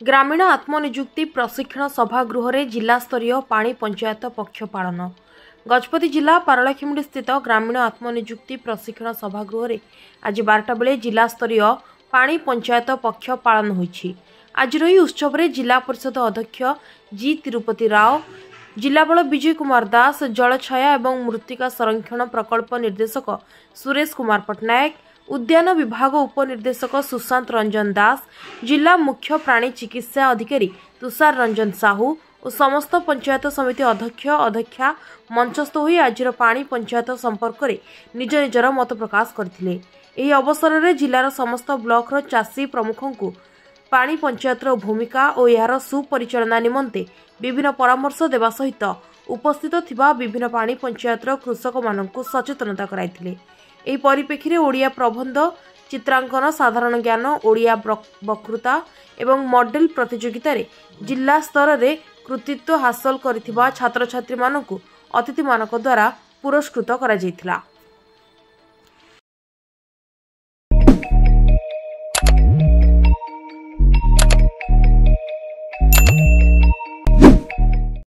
ग्रामीण आत्मनिजुक्ति प्रशिक्षण सभागृह रे जिला स्तरीय पानी पंचायत पक्ष पालन। गजपति जिला पारलाखेमुंडी स्थित ग्रामीण आत्मनिजुक्ति प्रशिक्षण सभागृह रे आज 12टा बेले जिला स्तरीय पानी पंचायत पक्ष पालन होईछि। आज रही उत्सव रे जिला परिषद अध्यक्ष जी तिरुपति राव, जिलापाल विजय कुमार दास, जलछाया एवं मृत्तिका संरक्षण प्रकल्प निर्देशक सुरेश कुमार पटनायक, उद्यान विभाग उपनिर्देशक सुशांत रंजन दास, जिला मुख्य प्राणी चिकित्सा अधिकारी तुषार रंजन साहू और समस्त पंचायत समिति अध्यक्ष अध्यक्षा मंचस्थ होई आज पानी पंचायत संपर्क में निज निजर मत प्रकाश करथिले। एही अवसर में जिलार समस्त ब्लॉक चाषी प्रमुखों को पानी पंचायतर भूमिका और यार सुपरिचालना निमंते विभिन्न परामर्श देवा सहित उपस्थित थिबा विभिन्न पानी पंचायतर कृषक मानकु सचेतनता कराइथिले। एही परिप्रेक्षी में ओडिया प्रबंध, चित्रांकन, साधारण ज्ञान, ओडिया वक्तृता एवं मॉडल प्रतियोगिता रे जिला स्तर में कृतित्व हासिल करथिबा छात्र छात्री मानकु अतिथि मानक द्वारा पुरस्कृत करा जायथिला।